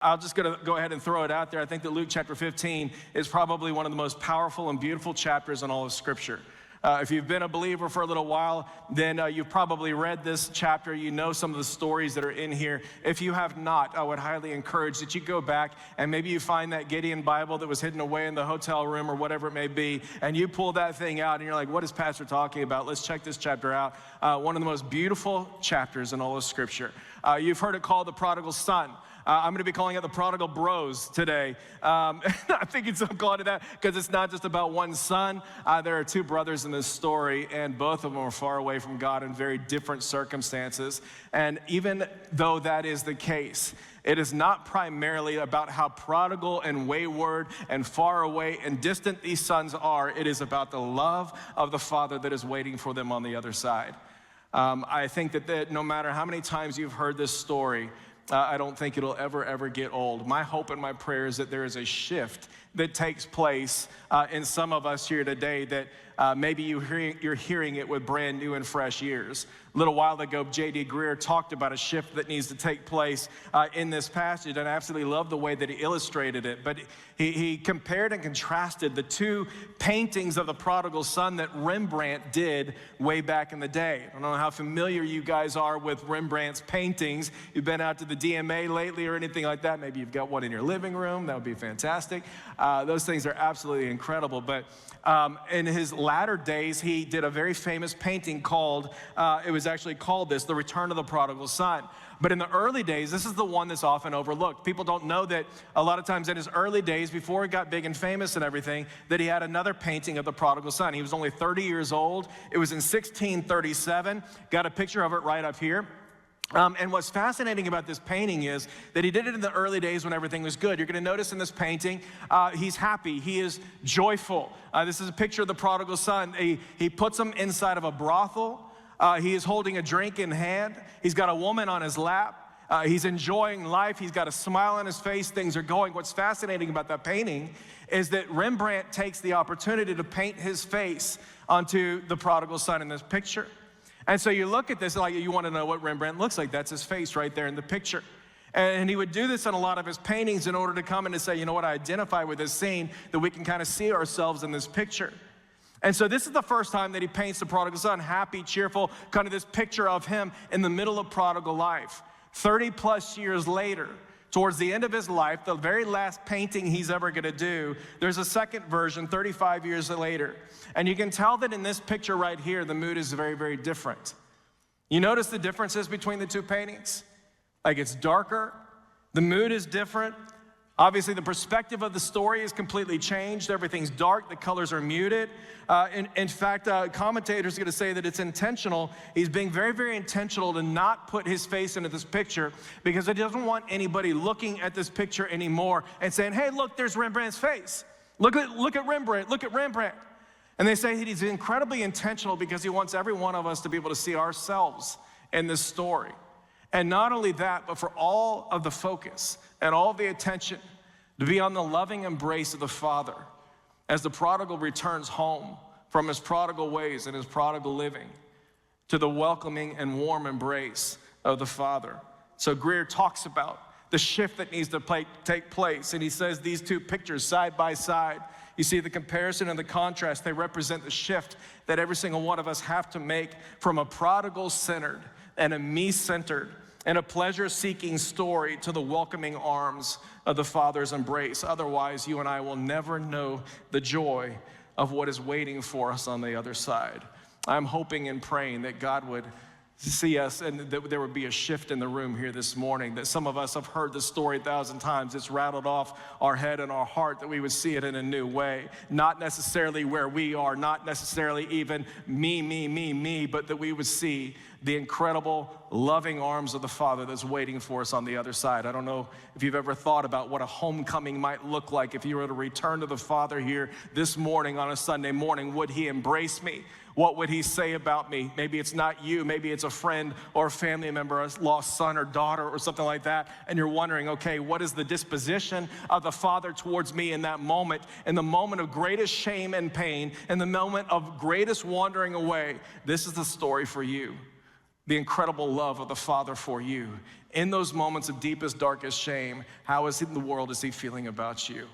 I'll just go ahead and throw it out there. I think that Luke chapter 15 is probably one of the most powerful and beautiful chapters in all of Scripture. If you've been a believer for a little while, then you've probably read this chapter. You know some of the stories that are in here. If you have not, I would highly encourage that you go back and maybe you find that Gideon Bible that was hidden away in the hotel room or whatever it may be, and you pull that thing out and you're like, what is Pastor talking about? Let's check this chapter out. One of the most beautiful chapters in all of Scripture. You've heard it called the Prodigal Son. I'm going to be calling it the Prodigal Bros today. I think I'm calling it that because it's not just about one son. There are two brothers in this story, and both of them are far away from God in very different circumstances. And even though that is the case, it is not primarily about how prodigal and wayward and far away and distant these sons are. It is about the love of the Father that is waiting for them on the other side. I think that no matter how many times you've heard this story, I don't think it'll ever get old. My hope and my prayer is that there is a shift that takes place in some of us here today, that maybe you're hearing it with brand new and fresh ears. A little while ago, J.D. Greear talked about a shift that needs to take place in this passage, and I absolutely love the way that he illustrated it. But he compared and contrasted the two paintings of the prodigal son that Rembrandt did way back in the day. I don't know how familiar you guys are with Rembrandt's paintings. You've been out to the DMA lately or anything like that. Maybe you've got one in your living room. That would be fantastic. Those things are absolutely incredible. But in his latter days, he did a very famous painting called, it was actually called this, The Return of the Prodigal Son. But in the early days, this is the one that's often overlooked. People don't know that a lot of times in his early days, before he got big and famous and everything, that he had another painting of the prodigal son. He was only 30 years old. It was in 1637. Got a picture of it right up here. And what's fascinating about this painting is that he did it in the early days when everything was good. You're going to notice in this painting, he's happy. He is joyful. This is a picture of the prodigal son. He puts him inside of a brothel. He is holding a drink in hand. He's got a woman on his lap. He's enjoying life. He's got a smile on his face. Things are going. What's fascinating about that painting is that Rembrandt takes the opportunity to paint his face onto the prodigal son in this picture. And so you look at this, like you want to know what Rembrandt looks like. That's his face right there in the picture. And he would do this in a lot of his paintings in order to come in and say, you know what, I identify with this scene, that we can kind of see ourselves in this picture. And so this is the first time that he paints the prodigal son, happy, cheerful, kind of this picture of him in the middle of prodigal life. 30 plus years later, towards the end of his life, the very last painting he's ever going to do, there's a second version 35 years later. And you can tell that in this picture right here, the mood is very, very different. You notice the differences between the two paintings? Like it's darker, the mood is different. Obviously, the perspective of the story is completely changed. Everything's dark, the colors are muted. In fact, commentators are going to say that it's intentional. He's being very, very intentional to not put his face into this picture because he doesn't want anybody looking at this picture anymore and saying, hey, look, there's Rembrandt's face. Look at Rembrandt, look at Rembrandt. And they say that he's incredibly intentional because he wants every one of us to be able to see ourselves in this story. And not only that, but for all of the focus and all of the attention to be on the loving embrace of the Father as the prodigal returns home from his prodigal ways and his prodigal living to the welcoming and warm embrace of the Father. So Greear talks about the shift that needs to take place, and he says these two pictures side by side, you see the comparison and the contrast, they represent the shift that every single one of us have to make from a prodigal-centered and a me-centered and a pleasure-seeking story to the welcoming arms of the Father's embrace. Otherwise, you and I will never know the joy of what is waiting for us on the other side. I'm hoping and praying that God would see us and that there would be a shift in the room here this morning, that some of us have heard the story 1,000 times. It's rattled off our head and our heart, that we would see it in a new way. Not necessarily where we are, not necessarily even me, but that we would see the incredible, loving arms of the Father that's waiting for us on the other side. I don't know if you've ever thought about what a homecoming might look like if you were to return to the Father here this morning on a Sunday morning. Would he embrace me? What would he say about me? Maybe it's not you, maybe it's a friend or a family member, a lost son or daughter or something like that, and you're wondering, okay, what is the disposition of the Father towards me in that moment, in the moment of greatest shame and pain, in the moment of greatest wandering away? This is the story for you. the incredible love of the Father for you. In those moments of deepest, darkest shame, how in the world is he feeling about you?